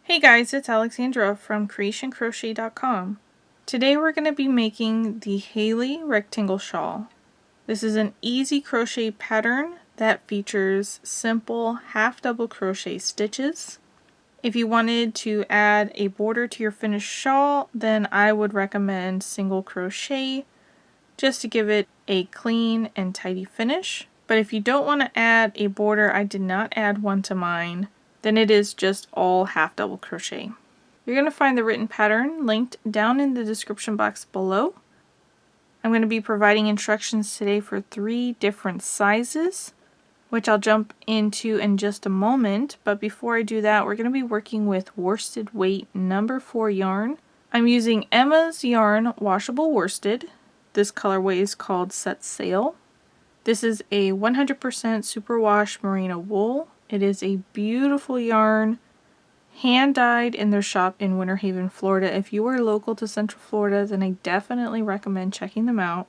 Hey guys, it's Alexandra from Cre8tion Crochet.com. Today we're going to be making the Haylee rectangle shawl. This is an easy crochet pattern that features simple half double crochet stitches. If you wanted to add a border to your finished shawl, then I would recommend single crochet just to give it a clean and tidy finish. But if you don't want to add a border, I did not add one to mine, then it is just all half double crochet. You're going to find the written pattern linked down in the description box below. I'm going to be providing instructions today for 3 different sizes, which I'll jump into in just a moment. But before I do that, we're going to be working with worsted weight number 4 yarn. I'm using Emma's Yarn Washable Worsted. This colorway is called Set Sail. This is a 100% superwash merino wool. It is a beautiful yarn, hand dyed in their shop in Winter Haven, Florida. If you are local to Central Florida, then I definitely recommend checking them out.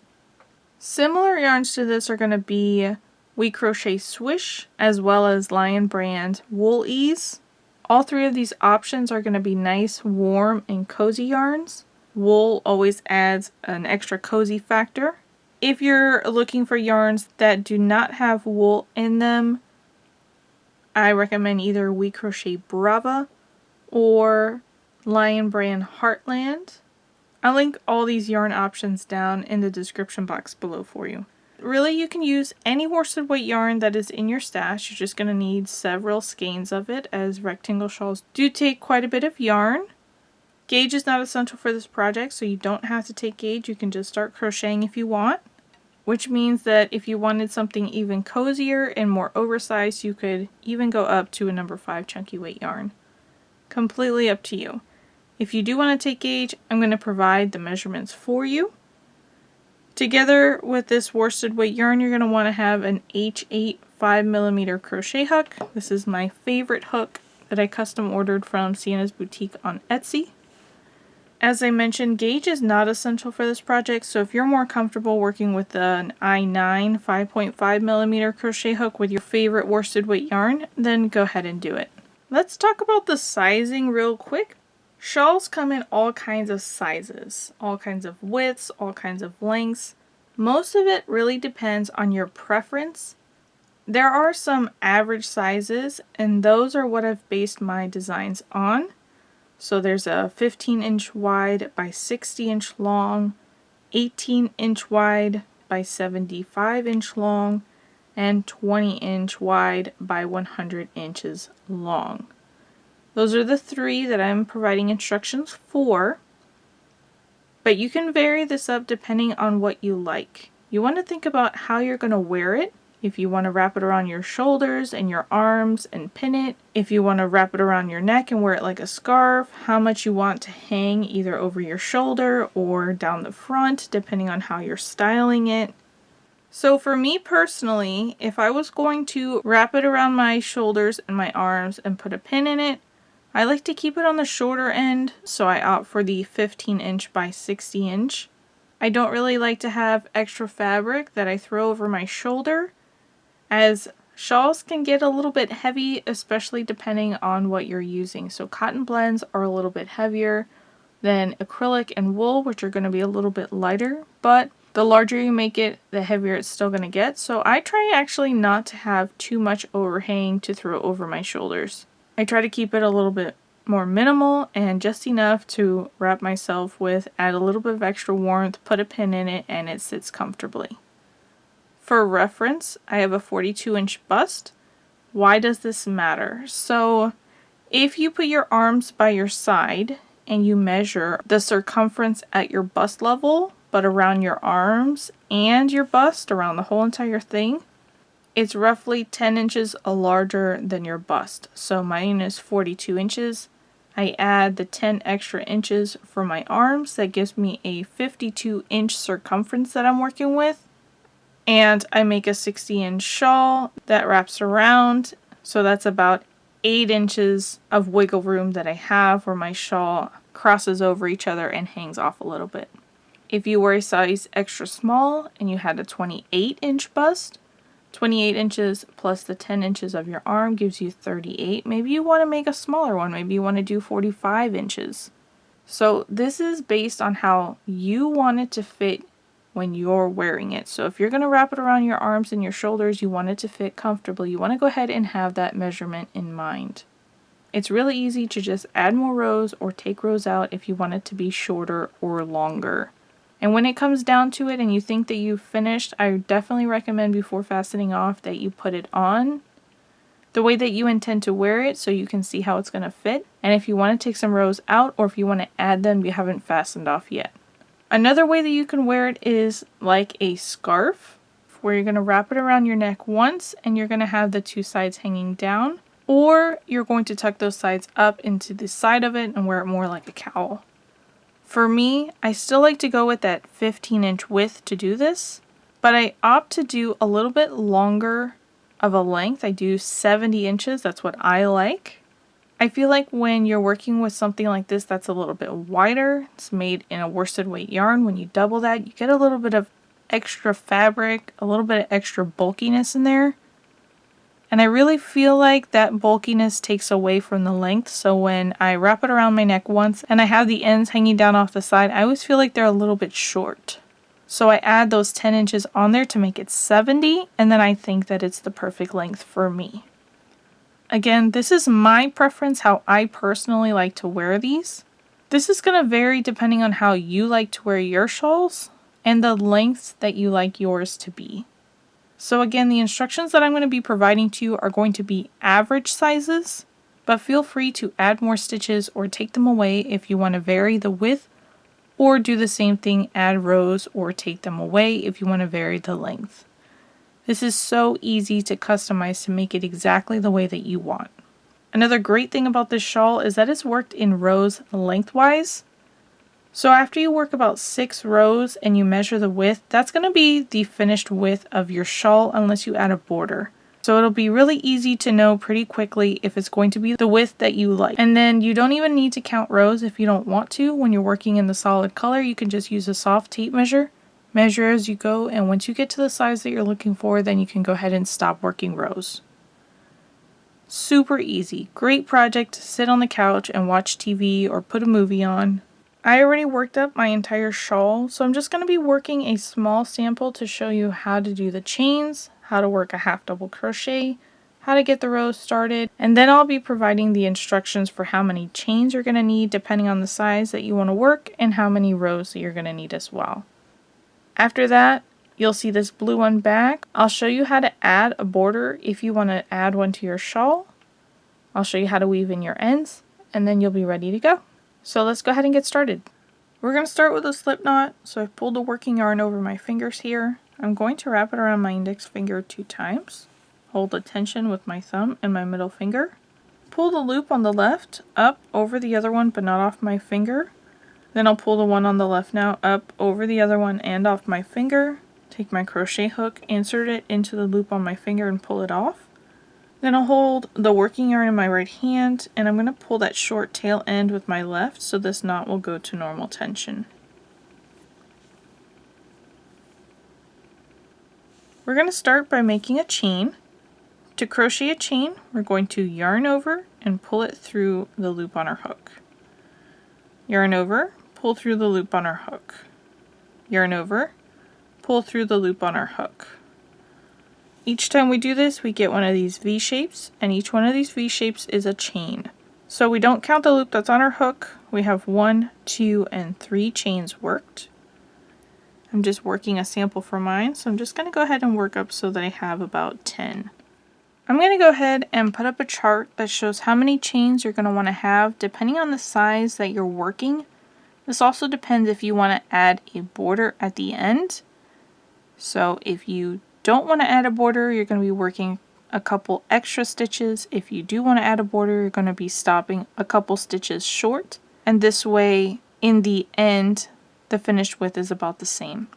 Similar yarns to this are going to be We Crochet Swish, as well as Lion Brand Wool Ease. All 3 of these options are going to be nice, warm, and cozy yarns. Wool always adds an extra cozy factor. If you're looking for yarns that do not have wool in them, I recommend either We Crochet Brava or Lion Brand Heartland. I'll link all these yarn options down in the description box below for you. Really, you can use any worsted weight yarn that is in your stash. You're just going to need several skeins of it, as rectangle shawls do take quite a bit of yarn. Gauge is not essential for this project, so you don't have to take gauge. You can just start crocheting if you want, which means that if you wanted something even cozier and more oversized, you could even go up to a number 5 chunky weight yarn. Completely up to you. If you do want to take gauge, I'm going to provide the measurements for you. Together with this worsted weight yarn, you're going to want to have an H8 5mm crochet hook. This is my favorite hook that I custom ordered from Sienna's Boutique on Etsy. As I mentioned, gauge is not essential for this project, so if you're more comfortable working with an I9 5.5mm crochet hook with your favorite worsted weight yarn, then go ahead and do it. Let's talk about the sizing real quick. Shawls come in all kinds of sizes, all kinds of widths, all kinds of lengths. Most of it really depends on your preference. There are some average sizes, and those are what I've based my designs on. So there's a 15-inch wide by 60-inch long, 18-inch wide by 75-inch long, and 20-inch wide by 100 inches long. Those are the 3 that I'm providing instructions for, but you can vary this up depending on what you like. You want to think about how you're going to wear it. If you want to wrap it around your shoulders and your arms and pin it, if you want to wrap it around your neck and wear it like a scarf, how much you want to hang either over your shoulder or down the front, depending on how you're styling it. So for me personally, if I was going to wrap it around my shoulders and my arms and put a pin in it, I like to keep it on the shorter end, so I opt for the 15-inch by 60-inch. I don't really like to have extra fabric that I throw over my shoulder, as shawls can get a little bit heavy, especially depending on what you're using. So cotton blends are a little bit heavier than acrylic and wool, which are going to be a little bit lighter, but the larger you make it, the heavier it's still going to get. So I try actually not to have too much overhang to throw over my shoulders. I try to keep it a little bit more minimal and just enough to wrap myself with, add a little bit of extra warmth, put a pin in it, and it sits comfortably. For reference, I have a 42-inch bust. Why does this matter? So if you put your arms by your side and you measure the circumference at your bust level, but around your arms and your bust, around the whole entire thing, it's roughly 10 inches larger than your bust. So mine is 42 inches. I add the 10 extra inches for my arms. That gives me a 52-inch circumference that I'm working with. And I make a 60-inch shawl that wraps around. So that's about 8 inches of wiggle room that I have where my shawl crosses over each other and hangs off a little bit. If you were a size extra small and you had a 28-inch bust, 28 inches plus the 10 inches of your arm gives you 38. Maybe you want to make a smaller one. Maybe you want to do 45 inches. So this is based on how you want it to fit when you're wearing it. So if you're going to wrap it around your arms and your shoulders, you want it to fit comfortably. You want to go ahead and have that measurement in mind. It's really easy to just add more rows or take rows out if you want it to be shorter or longer. And when it comes down to it and you think that you've finished, I definitely recommend before fastening off that you put it on the way that you intend to wear it so you can see how it's going to fit. And if you want to take some rows out or if you want to add them, you haven't fastened off yet. Another way that you can wear it is like a scarf, where you're going to wrap it around your neck once and you're going to have the two sides hanging down, or you're going to tuck those sides up into the side of it and wear it more like a cowl. For me, I still like to go with that 15-inch width to do this, but I opt to do a little bit longer of a length. I do 70 inches, that's what I like. I feel like when you're working with something like this that's a little bit wider, it's made in a worsted weight yarn, when you double that, you get a little bit of extra fabric, a little bit of extra bulkiness in there. And I really feel like that bulkiness takes away from the length, so when I wrap it around my neck once and I have the ends hanging down off the side, I always feel like they're a little bit short. So I add those 10 inches on there to make it 70, and then I think that it's the perfect length for me. Again, this is my preference, how I personally like to wear these. This is going to vary depending on how you like to wear your shawls and the lengths that you like yours to be. So again, the instructions that I'm going to be providing to you are going to be average sizes, but feel free to add more stitches or take them away if you want to vary the width, or do the same thing, add rows or take them away if you want to vary the length. This is so easy to customize to make it exactly the way that you want. Another great thing about this shawl is that it's worked in rows lengthwise. So after you work about 6 rows and you measure the width, that's going to be the finished width of your shawl unless you add a border. So it'll be really easy to know pretty quickly if it's going to be the width that you like. And then you don't even need to count rows if you don't want to. When you're working in the solid color, you can just use a soft tape measure. Measure as you go, and once you get to the size that you're looking for, then you can go ahead and stop working rows. Super easy. Great project to sit on the couch and watch TV or put a movie on. I already worked up my entire shawl, so I'm just going to be working a small sample to show you how to do the chains, how to work a half double crochet, how to get the rows started, and then I'll be providing the instructions for how many chains you're going to need depending on the size that you want to work and how many rows that you're going to need as well. After that, you'll see this blue one back. I'll show you how to add a border if you want to add one to your shawl. I'll show you how to weave in your ends, and then you'll be ready to go. So let's go ahead and get started. We're going to start with a slip knot. So I've pulled the working yarn over my fingers here. I'm going to wrap it around my index finger 2 times. Hold the tension with my thumb and my middle finger. Pull the loop on the left up over the other one but not off my finger. Then I'll pull the one on the left now up over the other one and off my finger. Take my crochet hook, insert it into the loop on my finger and pull it off. Then I'll hold the working yarn in my right hand and I'm going to pull that short tail end with my left so this knot will go to normal tension. We're going to start by making a chain. To crochet a chain, we're going to yarn over and pull it through the loop on our hook. Yarn over, pull through the loop on our hook. Yarn over, pull through the loop on our hook. Each time we do this, we get one of these V shapes, and each one of these V shapes is a chain. So we don't count the loop that's on our hook. We have 1, 2, and 3 chains worked. I'm just working a sample for mine, so I'm just going to go ahead and work up so that I have about 10. I'm going to go ahead and put up a chart that shows how many chains you're going to want to have depending on the size that you're working. This also depends if you want to add a border at the end. So if you don't want to add a border, you're going to be working a couple extra stitches. If you do want to add a border, you're going to be stopping a couple stitches short. And this way, in the end, the finished width is about the same.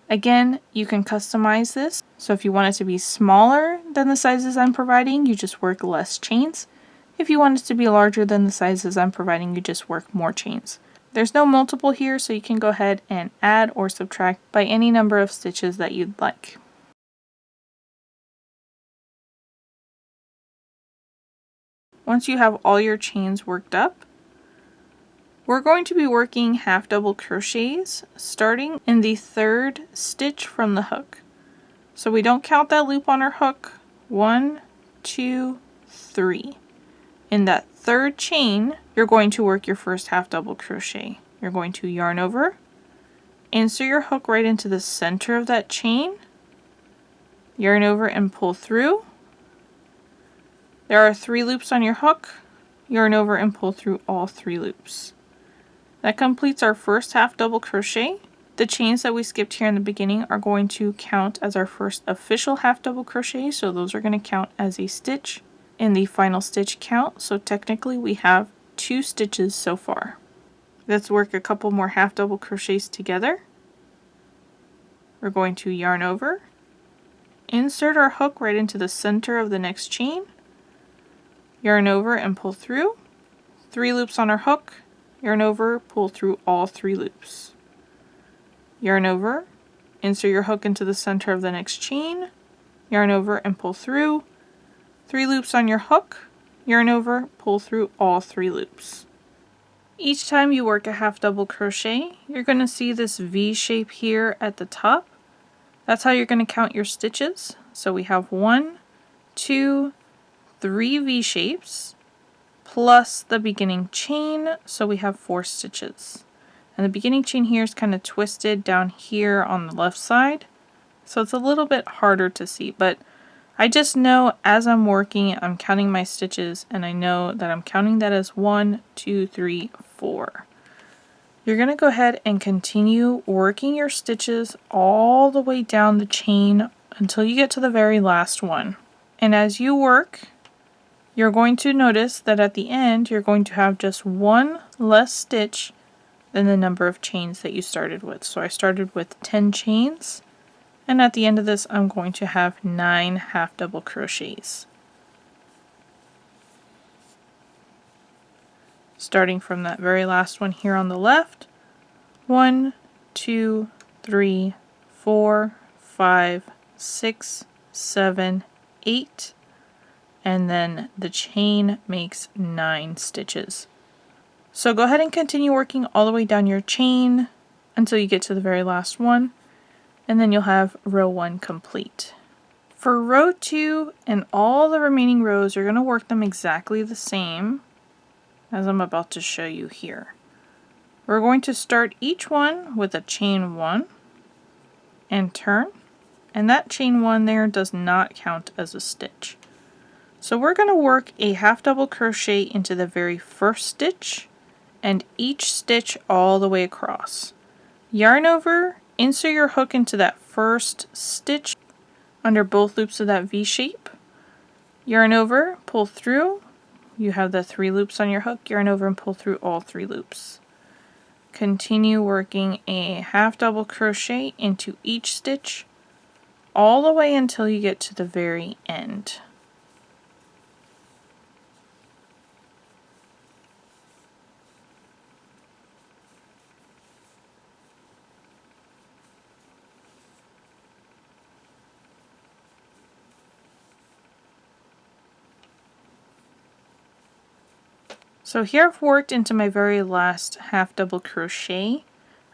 Again, you can customize this. So if you want it to be smaller than the sizes I'm providing, you just work less chains. If you want it to be larger than the sizes I'm providing, you just work more chains. There's no multiple here, so you can go ahead and add or subtract by any number of stitches that you'd like. once you have all your chains worked up, we're going to be working half double crochets starting in the 3rd stitch from the hook. So we don't count that loop on our hook. 1, 2, 3. In that 3rd chain, you're going to work your first half double crochet. You're going to yarn over, insert your hook right into the center of that chain, yarn over and pull through. There are 3 loops on your hook, yarn over and pull through all 3 loops. That completes our first half double crochet. The chains that we skipped here in the beginning are going to count as our first official half double crochet, so those are going to count as a stitch in the final stitch count. So technically we have 2 stitches so far. Let's work a couple more half double crochets together. We're going to yarn over, insert our hook right into the center of the next chain, yarn over and pull through. 3 loops on our hook, yarn over, pull through all 3 loops. Yarn over, insert your hook into the center of the next chain, yarn over and pull through. 3 loops on your hook, yarn over, pull through all 3 loops. Each time you work a half double crochet, you're going to see this V shape here at the top. That's how you're going to count your stitches. So we have 1, 2, 3 V shapes plus the beginning chain, so we have 4 stitches. And the beginning chain here is kind of twisted down here on the left side, so it's a little bit harder to see, but I just know as I'm working, I'm counting my stitches, and I know that I'm counting that as 1, 2, 3, 4. You're going to go ahead and continue working your stitches all the way down the chain until you get to the very last one. And as you work, you're going to notice that at the end, you're going to have just 1 less stitch than the number of chains that you started with. So I started with 10 chains, and at the end of this I'm going to have 9 half double crochets. Starting from that very last one here on the left, 1, 2, 3, 4, 5, 6, 7, 8, and then the chain makes 9 stitches. So go ahead and continue working all the way down your chain until you get to the very last one, and then you'll have row 1 complete. For row 2 and all the remaining rows, you're going to work them exactly the same as I'm about to show you here. We're going to start each one with a chain 1 and turn, and that chain 1 there does not count as a stitch. So we're going to work a half double crochet into the very first stitch and each stitch all the way across. Yarn over, insert your hook into that first stitch under both loops of that V shape. Yarn over, pull through. You have the 3 loops on your hook, yarn over and pull through all 3 loops. Continue working a half double crochet into each stitch all the way until you get to the very end. So here I've worked into my very last half double crochet.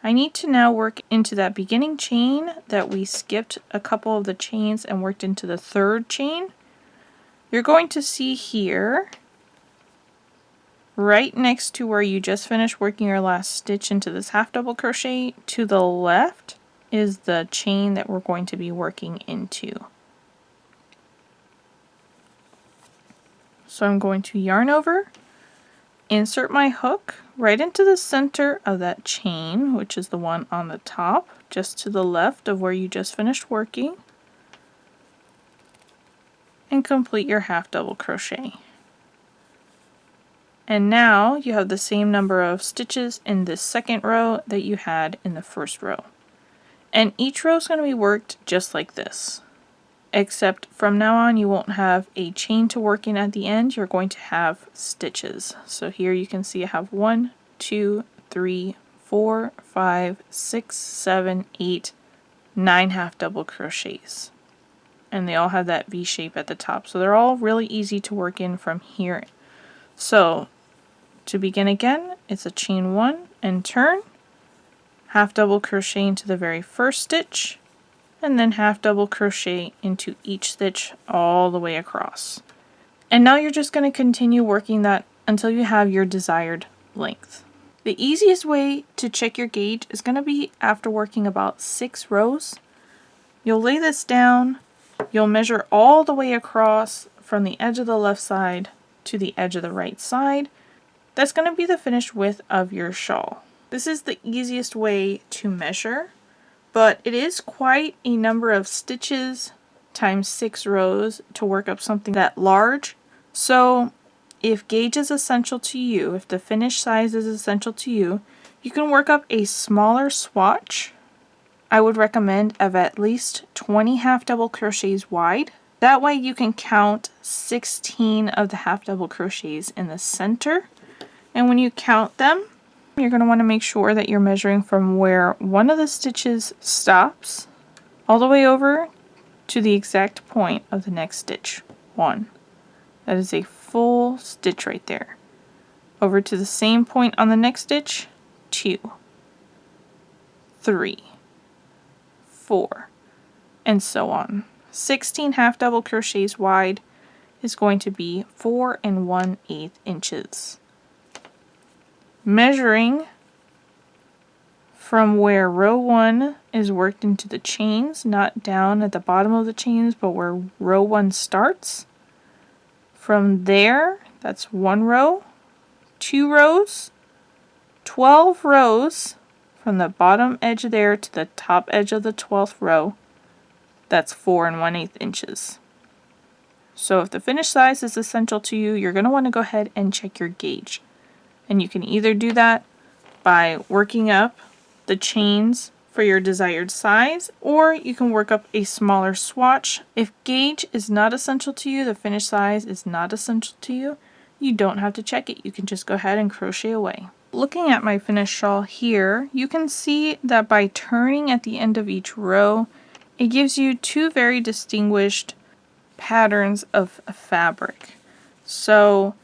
I need to now work into that beginning chain that we skipped a couple of the chains and worked into the 3rd chain. You're going to see here, right next to where you just finished working your last stitch into this half double crochet, to the left is the chain that we're going to be working into. So I'm going to yarn over, insert my hook right into the center of that chain, which is the one on the top, just to the left of where you just finished working, and complete your half double crochet. And now you have the same number of stitches in this 2nd row that you had in the 1st row. And each row is going to be worked just like this. Except from now on you won't have a chain to work in at the end, you're going to have stitches. So here you can see I have 1, 2, 3, 4, 5, 6, 7, 8, 9 half double crochets. And they all have that V shape at the top. So they're all really easy to work in from here So to begin again, it's a chain 1 and turn, half double crochet into the very first stitch, and then half double crochet into each stitch all the way across. And now you're just going to continue working that until you have your desired length. The easiest way to check your gauge is going to be after working about 6 rows. You'll lay this down, you'll measure all the way across from the edge of the left side to the edge of the right side. That's going to be the finished width of your shawl. This is the easiest way to measure, but it is quite a number of stitches times 6 rows to work up something that large. So if gauge is essential to you, if the finished size is essential to you, you can work up a smaller swatch. I would recommend of at least 20 half double crochets wide. That way you can count 16 of the half double crochets in the center. And when you count them, you're going to want to make sure that you're measuring from where one of the stitches stops all the way over to the exact point of the next stitch. 1. That is a full stitch right there. Over to the same point on the next stitch. 2, 3, 4, and so on. 16 half double crochets wide is going to be 4 1/8 inches. Measuring from where row 1 is worked into the chains, not down at the bottom of the chains, but where row 1 starts. From there, that's 1 row, 2 rows, 12 rows from the bottom edge there to the top edge of the 12th row. That's 4 1/8 inches. So if the finished size is essential to you, you're going to want to go ahead and check your gauge. And you can either do that by working up the chains for your desired size, or you can work up a smaller swatch. If gauge is not essential to you, the finished size is not essential to you, you don't have to check it. You can just go ahead and crochet away. Looking at my finished shawl here, you can see that by turning at the end of each row, it gives you 2 very distinguished patterns of fabric. So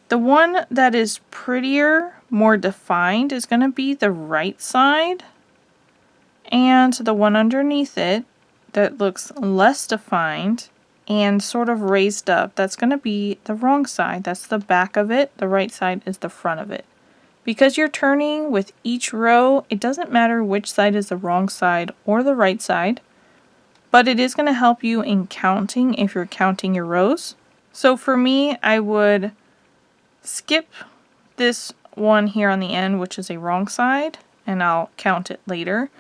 the one that is prettier, more defined, is going to be the right side, and the one underneath it that looks less defined and sort of raised up, that's going to be the wrong side. That's the back of it. The right side is the front of it. Because you're turning with each row, it doesn't matter which side is the wrong side or the right side, but it is going to help you in counting if you're counting your rows. So for me, I would skip this one here on the end, which is a wrong side, and I'll count it later,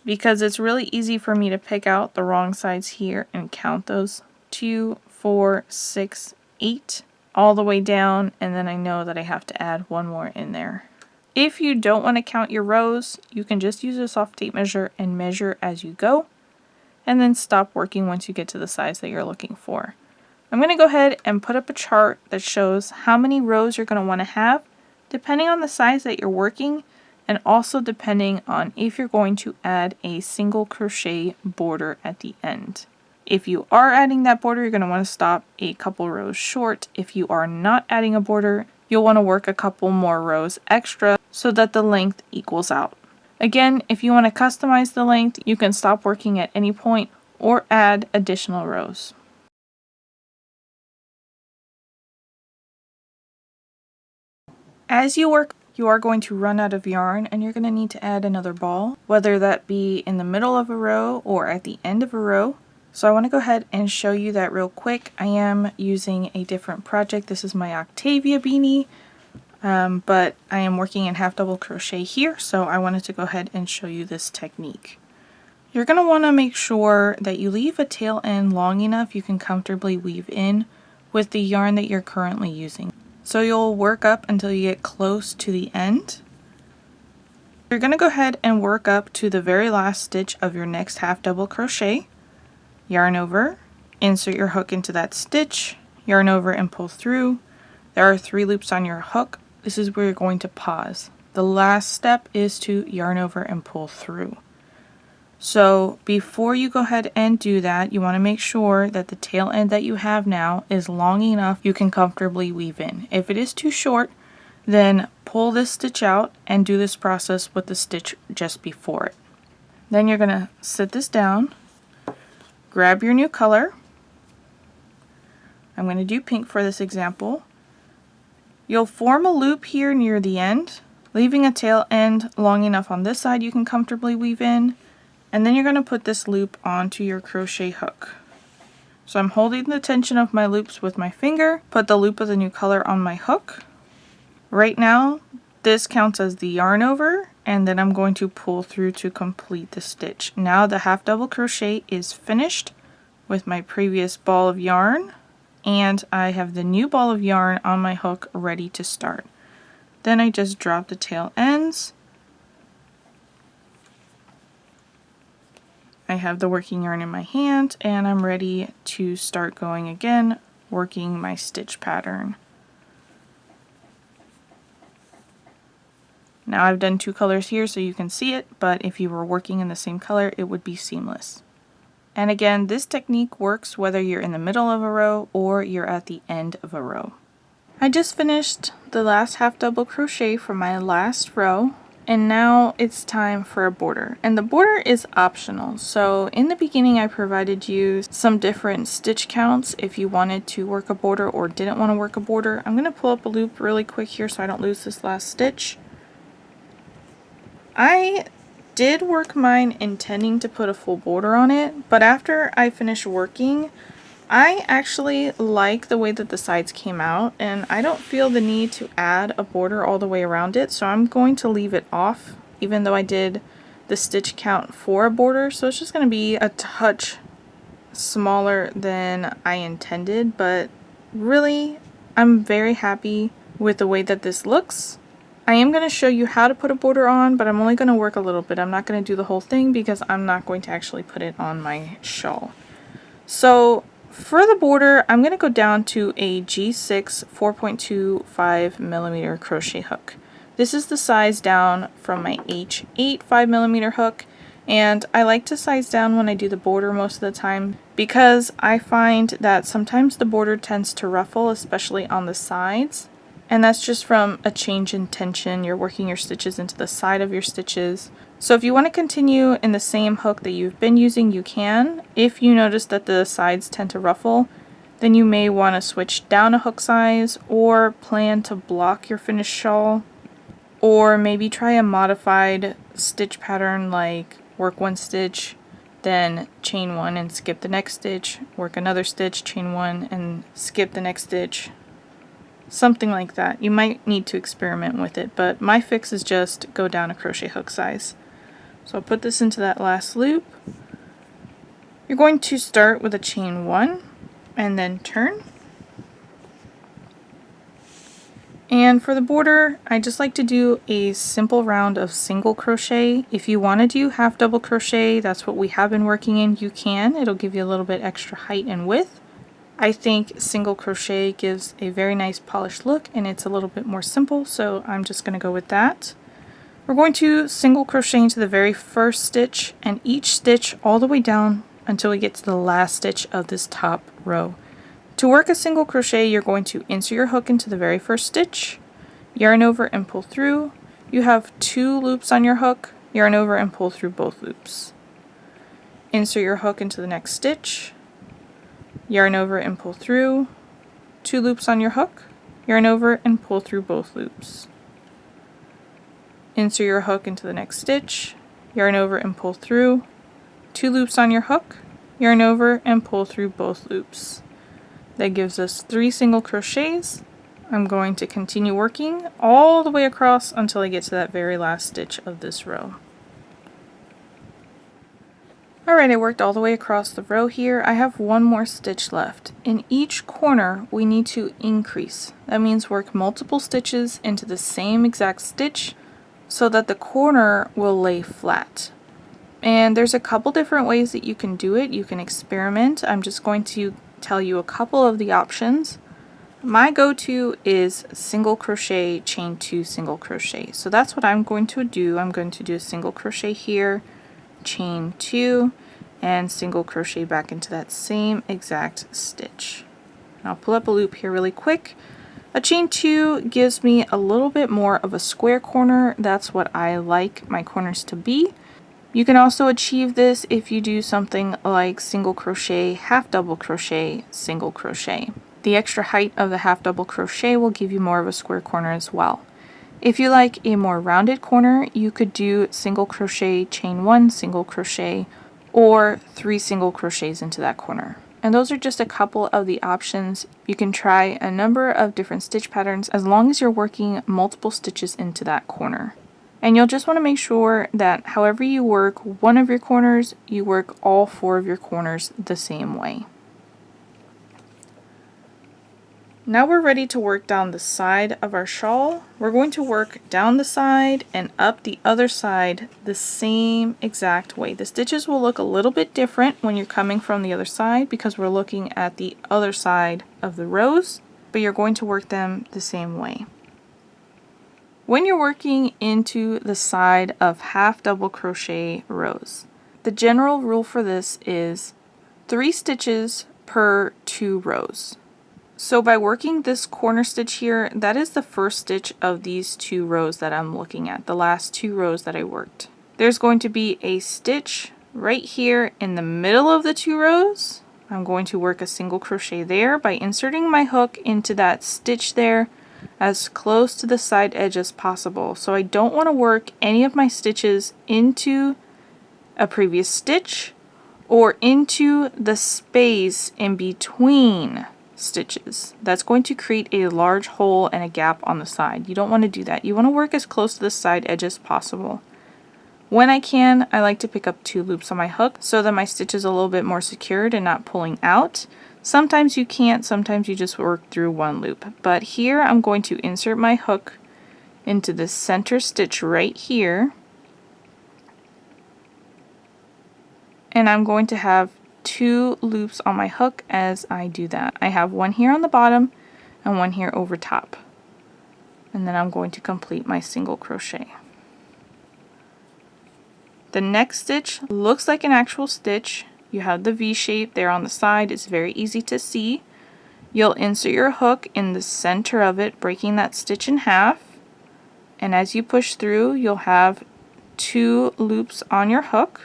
because it's really easy for me to pick out the wrong sides here and count those 2, 4, 6, 8 all the way down, and then I know that I have to add one more in there. If you don't want to count your rows, you can just use a soft tape measure and measure as you go, and then stop working once you get to the size that you're looking for. I'm going to go ahead and put up a chart that shows how many rows you're going to want to have depending on the size that you're working, and also depending on if you're going to add a single crochet border at the end. If you are adding that border, you're going to want to stop a couple rows short. If you are not adding a border, you'll want to work a couple more rows extra so that the length equals out. Again, if you want to customize the length, you can stop working at any point or add additional rows. As you work, you are going to run out of yarn, and you're going to need to add another ball, whether that be in the middle of a row or at the end of a row. So I want to go ahead and show you that real quick. I am using a different project. This is my Octavia beanie, but I am working in half double crochet here, so I wanted to go ahead and show you this technique. You're going to want to make sure that you leave a tail end long enough you can comfortably weave in with the yarn that you're currently using. So you'll work up until you get close to the end. You're going to go ahead and work up to the very last stitch of your next half double crochet. Yarn over, insert your hook into that stitch, yarn over and pull through. There are 3 loops on your hook. This is where you're going to pause. The last step is to yarn over and pull through. So before you go ahead and do that, you want to make sure that the tail end that you have now is long enough you can comfortably weave in. If it is too short, then pull this stitch out and do this process with the stitch just before it. Then you're going to sit this down, grab your new color. I'm going to do pink for this example. You'll form a loop here near the end, leaving a tail end long enough on this side you can comfortably weave in. And then you're going to put this loop onto your crochet hook. So I'm holding the tension of my loops with my finger, put the loop of the new color on my hook. Right now, this counts as the yarn over, and then I'm going to pull through to complete the stitch. Now the half double crochet is finished with my previous ball of yarn, and I have the new ball of yarn on my hook ready to start. Then I just drop the tail ends. I have the working yarn in my hand, and I'm ready to start going again, working my stitch pattern. Now I've done two colors here so you can see it, but if you were working in the same color, it would be seamless. And again, this technique works whether you're in the middle of a row or you're at the end of a row. I just finished the last half double crochet for my last row. And now it's time for a border. And the border is optional. So in the beginning I provided you some different stitch counts if you wanted to work a border or didn't want to work a border. I'm going to pull up a loop really quick here so I don't lose this last stitch. I did work mine intending to put a full border on it, but after I finished working, I actually like the way that the sides came out, and I don't feel the need to add a border all the way around it, so I'm going to leave it off, even though I did the stitch count for a border. So it's just going to be a touch smaller than I intended, but really I'm very happy with the way that this looks. I am going to show you how to put a border on, but I'm only going to work a little bit. I'm not going to do the whole thing because I'm not going to actually put it on my shawl. So for the border, I'm going to go down to a G6 4.25 millimeter crochet hook. This is the size down from my H8 5 millimeter hook, and I like to size down when I do the border most of the time because I find that sometimes the border tends to ruffle, especially on the sides, and that's just from a change in tension. You're working your stitches into the side of your stitches. So if you want to continue in the same hook that you've been using, you can. If you notice that the sides tend to ruffle, then you may want to switch down a hook size or plan to block your finished shawl, or maybe try a modified stitch pattern like work one stitch, then chain one and skip the next stitch, work another stitch, chain one and skip the next stitch. Something like that. You might need to experiment with it, but my fix is just go down a crochet hook size. So I'll put this into that last loop. You're going to start with a chain one and then turn. And for the border, I just like to do a simple round of single crochet. If you want to do half double crochet, that's what we have been working in, you can. It'll give you a little bit extra height and width. I think single crochet gives a very nice polished look, and it's a little bit more simple, so I'm just going to go with that. We're going to single crochet into the very first stitch, and each stitch all the way down until we get to the last stitch of this top row. To work a single crochet, you're going to insert your hook into the very first stitch, yarn over and pull through. You have 2 loops on your hook, yarn over and pull through both loops. Insert your hook into the next stitch, yarn over and pull through, 2 loops on your hook, yarn over and pull through both loops. Insert your hook into the next stitch, yarn over and pull through, 2 loops on your hook, yarn over and pull through both loops. That gives us 3 single crochets. I'm going to continue working all the way across until I get to that very last stitch of this row. Alright, I worked all the way across the row here. I have 1 more stitch left. In each corner, we need to increase. That means work multiple stitches into the same exact stitch so that the corner will lay flat. And there's a couple different ways that you can do it. You can experiment. I'm just going to tell you a couple of the options. My go-to is single crochet, chain 2 single crochet. So that's what I'm going to do. I'm going to do a single crochet here, chain 2, and single crochet back into that same exact stitch. I'll pull up a loop here really quick. A chain 2 gives me a little bit more of a square corner. That's what I like my corners to be. You can also achieve this if you do something like single crochet, half double crochet, single crochet. The extra height of the half double crochet will give you more of a square corner as well. If you like a more rounded corner, you could do single crochet, chain 1, single crochet, or 3 single crochets into that corner. And those are just a couple of the options. You can try a number of different stitch patterns as long as you're working multiple stitches into that corner. And you'll just want to make sure that however you work one of your corners, you work all 4 of your corners the same way. Now we're ready to work down the side of our shawl. We're going to work down the side and up the other side the same exact way. The stitches will look a little bit different when you're coming from the other side because we're looking at the other side of the rows, but you're going to work them the same way. When you're working into the side of half double crochet rows, the general rule for this is 3 stitches per 2 rows. So by working this corner stitch here, that is the first stitch of these 2 rows that I'm looking at, the last 2 rows that I worked. There's going to be a stitch right here in the middle of the 2 rows. I'm going to work a single crochet there by inserting my hook into that stitch there as close to the side edge as possible. So I don't want to work any of my stitches into a previous stitch or into the space in between stitches. That's going to create a large hole and a gap on the side. You don't want to do that. You want to work as close to the side edge as possible. When I can, I like to pick up 2 loops on my hook so that my stitch is a little bit more secured and not pulling out. Sometimes you can't, sometimes you just work through 1 loop. But here I'm going to insert my hook into the center stitch right here. And I'm going to have 2 loops on my hook as I do that. I have 1 here on the bottom and 1 here over top. And then I'm going to complete my single crochet. The next stitch looks like an actual stitch. You have the V shape there on the side. It's very easy to see. You'll insert your hook in the center of it, breaking that stitch in half. And as you push through, you'll have 2 loops on your hook.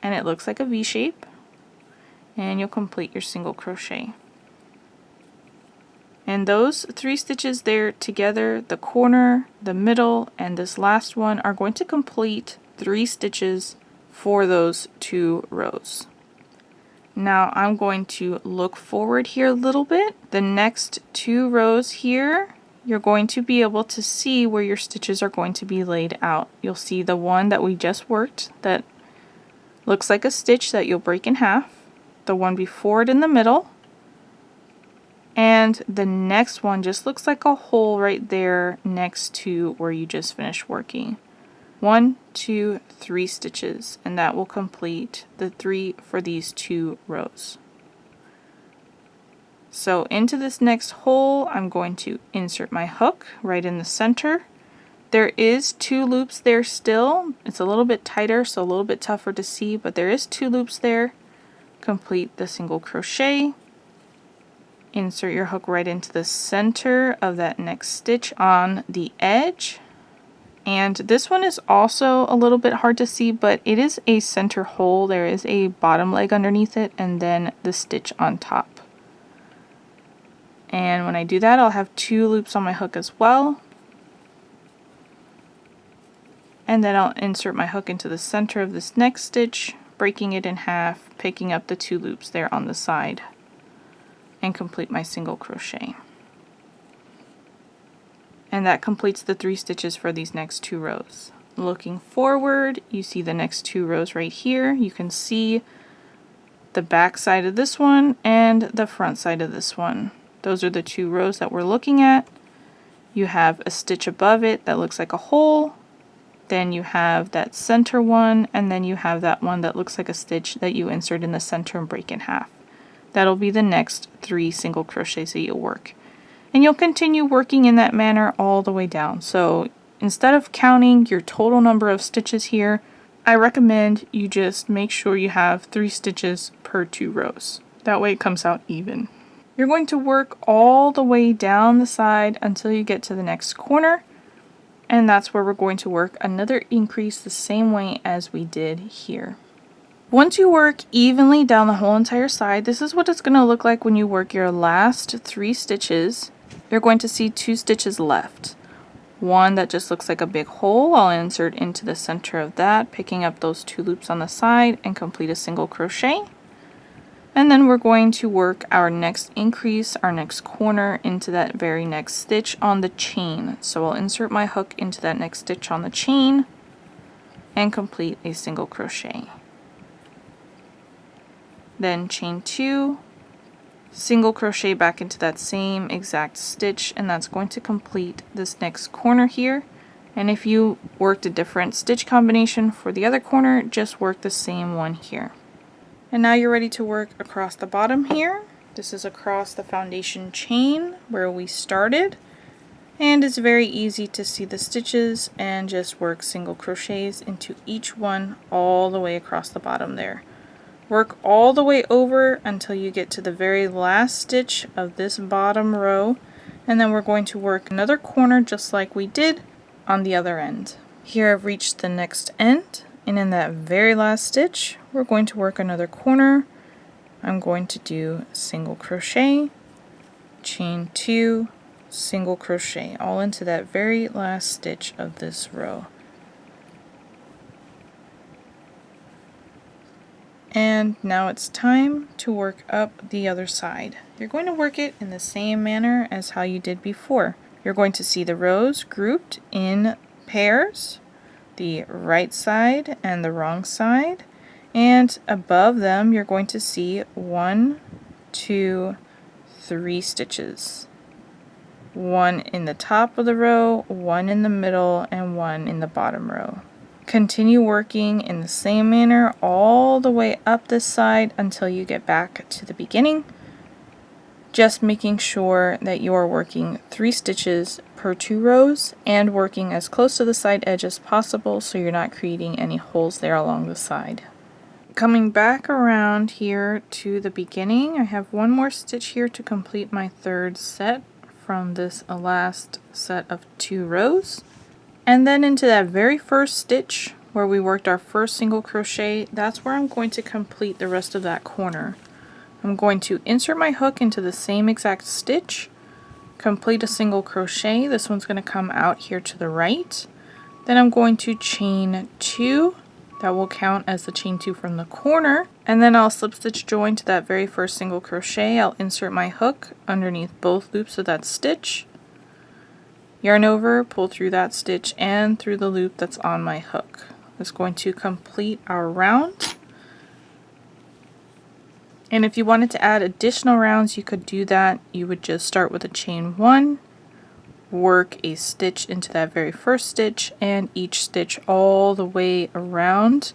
And it looks like a V shape. And you'll complete your single crochet. And those 3 stitches there together, the corner, the middle, and this last one are going to complete 3 stitches for those 2 rows. Now I'm going to look forward here a little bit. The next 2 rows here, you're going to be able to see where your stitches are going to be laid out. You'll see the one that we just worked that looks like a stitch that you'll break in half, the one before it in the middle, and the next one just looks like a hole right there next to where you just finished working. 1, 2, 3 stitches, and that will complete the 3 for these 2 rows. So into this next hole, I'm going to insert my hook right in the center. There is 2 loops there still. It's a little bit tighter, so a little bit tougher to see, but there is 2 loops there. Complete the single crochet. Insert your hook right into the center of that next stitch on the edge. And this one is also a little bit hard to see, but it is a center hole. There is a bottom leg underneath it and then the stitch on top. And when I do that, I'll have 2 loops on my hook as well. And then I'll insert my hook into the center of this next stitch, breaking it in half, picking up the 2 loops there on the side, and complete my single crochet. And that completes the 3 stitches for these next 2 rows. Looking forward, you see the next 2 rows right here. You can see the back side of this one and the front side of this one. Those are the 2 rows that we're looking at. You have a stitch above it that looks like a hole. Then you have that center one, and then you have that one that looks like a stitch that you insert in the center and break in half. That'll be the next 3 single crochets that you'll work. And you'll continue working in that manner all the way down. So instead of counting your total number of stitches here, I recommend you just make sure you have 3 stitches per 2 rows. That way it comes out even. You're going to work all the way down the side until you get to the next corner, and that's where we're going to work another increase the same way as we did here. Once you work evenly down the whole entire side, this is what it's going to look like when you work your last 3 stitches. You're going to see 2 stitches left. One that just looks like a big hole. I'll insert into the center of that, picking up those 2 loops on the side and complete a single crochet. And then we're going to work our next increase, our next corner, into that very next stitch on the chain. So I'll insert my hook into that next stitch on the chain and complete a single crochet. Then chain 2, single crochet back into that same exact stitch, and that's going to complete this next corner here. And if you worked a different stitch combination for the other corner, just work the same one here. And now you're ready to work across the bottom here. This is across the foundation chain where we started, and it's very easy to see the stitches and just work single crochets into each one all the way across the bottom there. Work all the way over until you get to the very last stitch of this bottom row, and then we're going to work another corner just like we did on the other end. Here I've reached the next end, and in that very last stitch we're going to work another corner. I'm going to do single crochet, chain 2, single crochet, all into that very last stitch of this row. And now it's time to work up the other side. You're going to work it in the same manner as how you did before. You're going to see the rows grouped in pairs, the right side and the wrong side, and above them you're going to see 1, 2, 3 stitches. 1 in the top of the row, 1 in the middle, and 1 in the bottom row. Continue working in the same manner all the way up this side until you get back to the beginning, just making sure that you are working 3 stitches per 2 rows and working as close to the side edge as possible so you're not creating any holes there along the side. Coming back around here to the beginning, I have 1 more stitch here to complete my 3rd set from this last set of 2 rows. And then into that very first stitch where we worked our first single crochet, that's where I'm going to complete the rest of that corner. I'm going to insert my hook into the same exact stitch, complete a single crochet. This one's going to come out here to the right. Then I'm going to chain 2. That will count as the chain 2 from the corner. And then I'll slip stitch join to that very first single crochet. I'll insert my hook underneath both loops of that stitch. Yarn over, pull through that stitch and through the loop that's on my hook. That's going to complete our round. And if you wanted to add additional rounds, you could do that. You would just start with a chain 1, work a stitch into that very first stitch, and each stitch all the way around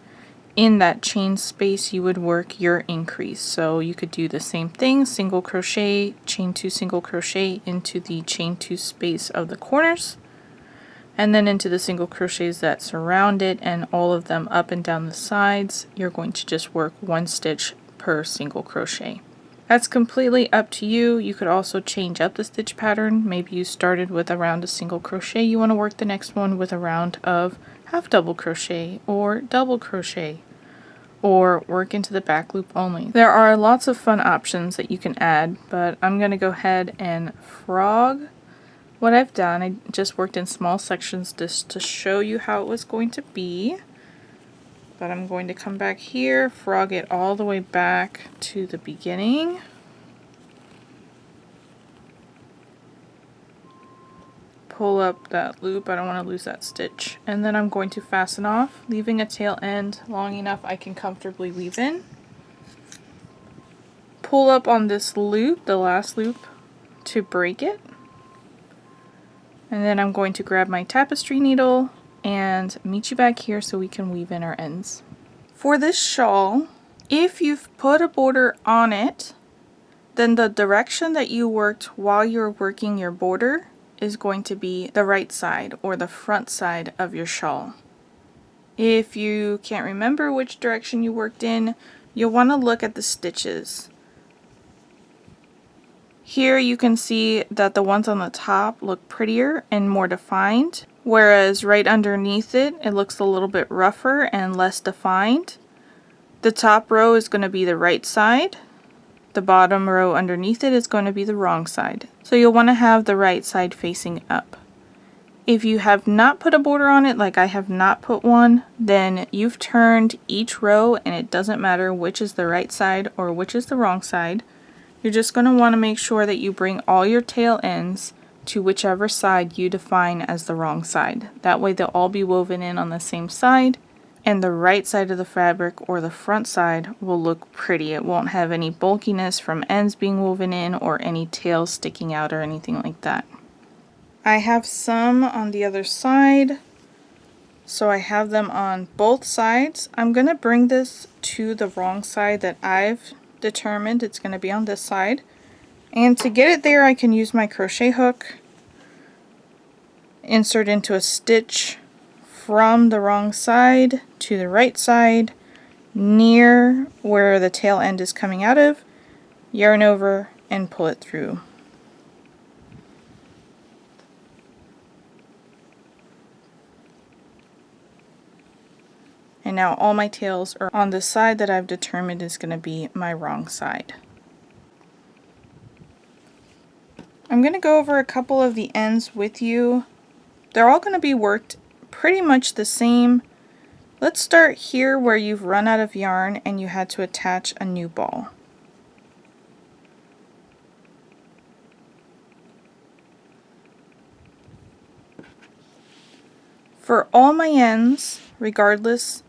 in that chain space you would work your increase. So you could do the same thing, single crochet, chain 2 single crochet into the chain 2 space of the corners, and then into the single crochets that surround it, and all of them up and down the sides. You're going to just work 1 stitch per single crochet. That's completely up to you. You could also change up the stitch pattern. Maybe you started with a round of single crochet, you want to work the next one with a round of half double crochet or double crochet, or work into the back loop only. There are lots of fun options that you can add, but I'm going to go ahead and frog what I've done. I just worked in small sections just to show you how it was going to be. But I'm going to come back here, frog it all the way back to the beginning. Pull up that loop, I don't want to lose that stitch. And then I'm going to fasten off, leaving a tail end long enough I can comfortably weave in. Pull up on this loop, the last loop, to break it. And then I'm going to grab my tapestry needle and meet you back here so we can weave in our ends. For this shawl, if you've put a border on it, then the direction that you worked while you're working your border is going to be the right side or the front side of your shawl. If you can't remember which direction you worked in, you'll want to look at the stitches. Here you can see that the ones on the top look prettier and more defined, whereas right underneath it, it looks a little bit rougher and less defined. The top row is going to be the right side. The bottom row underneath it is going to be the wrong side. So you'll want to have the right side facing up. If you have not put a border on it, like I have not put one, then you've turned each row and it doesn't matter which is the right side or which is the wrong side. You're just going to want to make sure that you bring all your tail ends to whichever side you define as the wrong side. That way they'll all be woven in on the same side, and the right side of the fabric or the front side will look pretty. It won't have any bulkiness from ends being woven in or any tails sticking out or anything like that. I have some on the other side, so I have them on both sides. I'm going to bring this to the wrong side that I've determined it's going to be on this side, and to get it there I can use my crochet hook, insert into a stitch from the wrong side to the right side near where the tail end is coming out of, yarn over and pull it through. And now all my tails are on the side that I've determined is going to be my wrong side. I'm going to go over a couple of the ends with you. They're all going to be worked pretty much the same. Let's start here where you've run out of yarn and you had to attach a new ball. For all my ends, regardless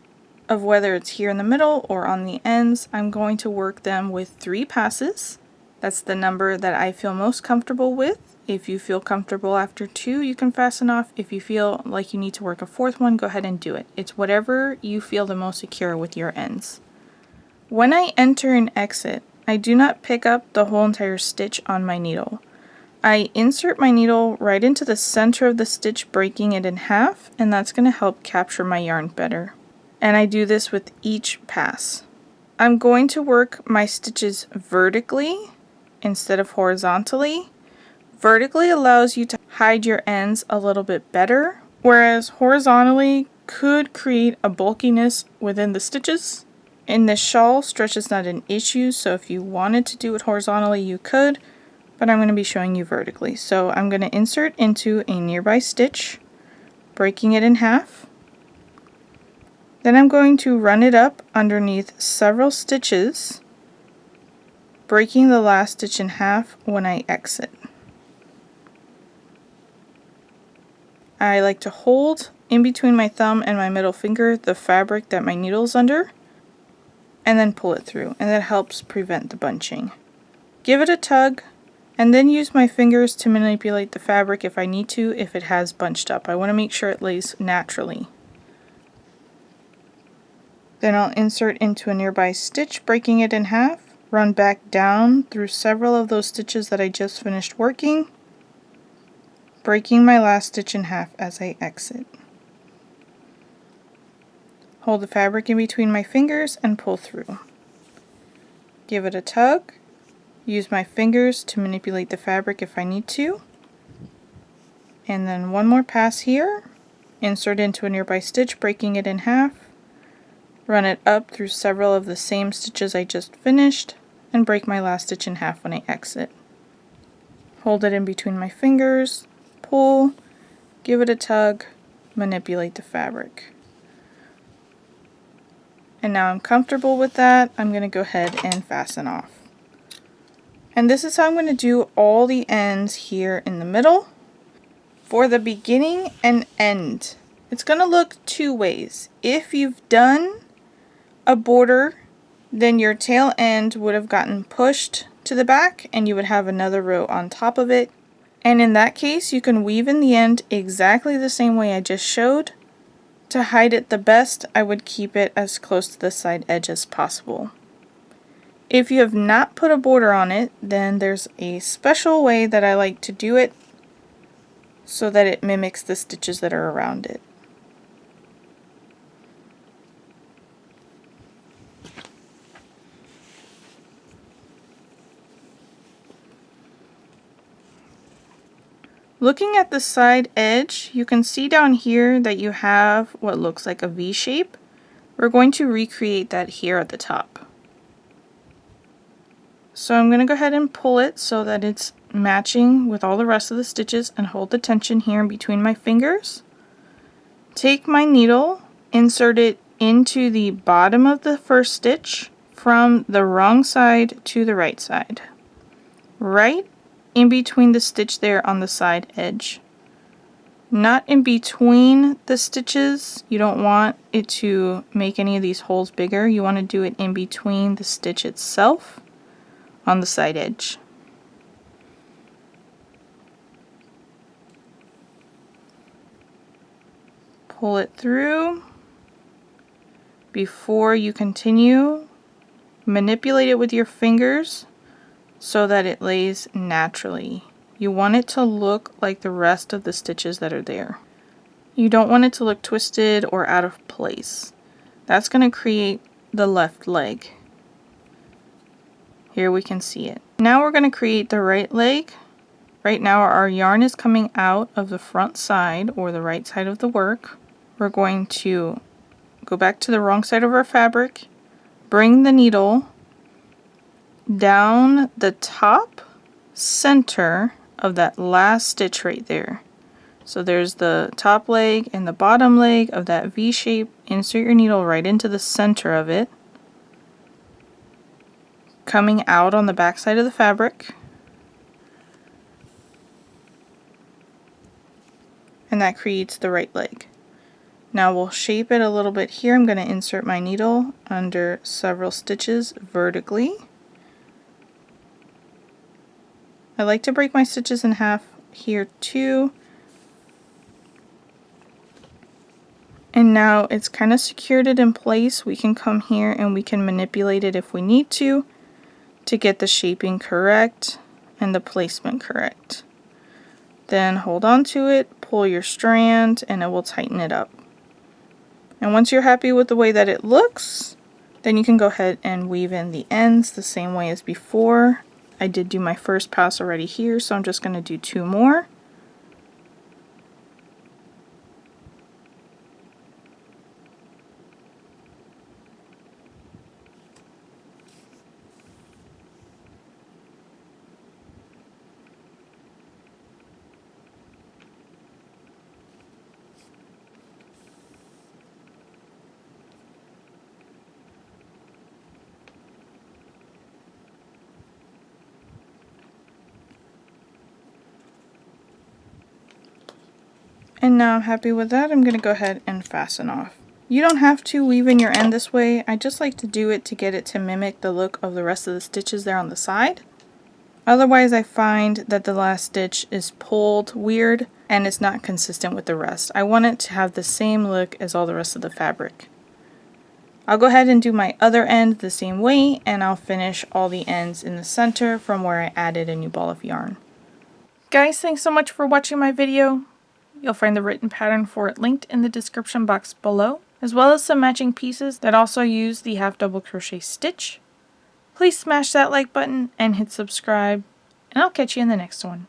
of whether it's here in the middle or on the ends, I'm going to work them with 3 passes. That's the number that I feel most comfortable with. If you feel comfortable after 2, you can fasten off. If you feel like you need to work a 4th one, go ahead and do it. It's whatever you feel the most secure with your ends. When I enter and exit, I do not pick up the whole entire stitch on my needle. I insert my needle right into the center of the stitch, breaking it in half, and that's going to help capture my yarn better. And I do this with each pass. I'm going to work my stitches vertically instead of horizontally. Vertically allows you to hide your ends a little bit better, whereas horizontally could create a bulkiness within the stitches. In this shawl, stretch is not an issue, so if you wanted to do it horizontally you could, but I'm going to be showing you vertically. So I'm going to insert into a nearby stitch, breaking it in half. Then I'm going to run it up underneath several stitches, breaking the last stitch in half when I exit. I like to hold in between my thumb and my middle finger the fabric that my needle's under, and then pull it through, and that helps prevent the bunching. Give it a tug, and then use my fingers to manipulate the fabric if I need to, if it has bunched up. I want to make sure it lays naturally. Then I'll insert into a nearby stitch, breaking it in half, run back down through several of those stitches that I just finished working, breaking my last stitch in half as I exit. Hold the fabric in between my fingers and pull through. Give it a tug, use my fingers to manipulate the fabric if I need to, and then one more pass here, insert into a nearby stitch, breaking it in half, run it up through several of the same stitches I just finished, and break my last stitch in half when I exit. Hold it in between my fingers, pull, give it a tug, manipulate the fabric. And now I'm comfortable with that, I'm going to go ahead and fasten off. And this is how I'm going to do all the ends here in the middle. For the beginning and end, it's going to look 2 ways. If you've done a border, then your tail end would have gotten pushed to the back and you would have another row on top of it. And in that case, you can weave in the end exactly the same way I just showed. To hide it the best, I would keep it as close to the side edge as possible. If you have not put a border on it, then there's a special way that I like to do it. so that it mimics the stitches that are around it. Looking at the side edge, you can see down here that you have what looks like a V shape. We're going to recreate that here at the top. So I'm going to go ahead and pull it so that it's matching with all the rest of the stitches and hold the tension here in between my fingers. Take my needle, insert it into the bottom of the first stitch from the wrong side to the right side. Right in between the stitch there on the side edge. Not in between the stitches. You don't want it to make any of these holes bigger. You want to do it in between the stitch itself on the side edge. Pull it through. Before you continue, manipulate it with your fingers so that it lays naturally. You want it to look like the rest of the stitches that are there. You don't want it to look twisted or out of place. That's going to create the left leg. Here we can see it. Now we're going to create the right leg. Right now our yarn is coming out of the front side or the right side of the work. We're going to go back to the wrong side of our fabric, bring the needle down the top center of that last stitch right there. So there's the top leg and the bottom leg of that V shape. Insert your needle right into the center of it, coming out on the back side of the fabric. And that creates the right leg. Now we'll shape it a little bit here. I'm going to insert my needle under several stitches vertically. I like to break my stitches in half here too. And now it's kind of secured it in place. We can come here and we can manipulate it if we need to get the shaping correct and the placement correct. Then hold on to it, pull your strand, and it will tighten it up. And once you're happy with the way that it looks, then you can go ahead and weave in the ends the same way as before. I did do my first pass already here, so I'm just going to do 2 more. And now I'm happy with that. I'm going to go ahead and fasten off. You don't have to weave in your end this way. I just like to do it to get it to mimic the look of the rest of the stitches there on the side. Otherwise I find that the last stitch is pulled weird and it's not consistent with the rest. I want it to have the same look as all the rest of the fabric. I'll go ahead and do my other end the same way, and I'll finish all the ends in the center from where I added a new ball of yarn. Guys, thanks so much for watching my video. You'll find the written pattern for it linked in the description box below, as well as some matching pieces that also use the half double crochet stitch. Please smash that like button and hit subscribe, and I'll catch you in the next one.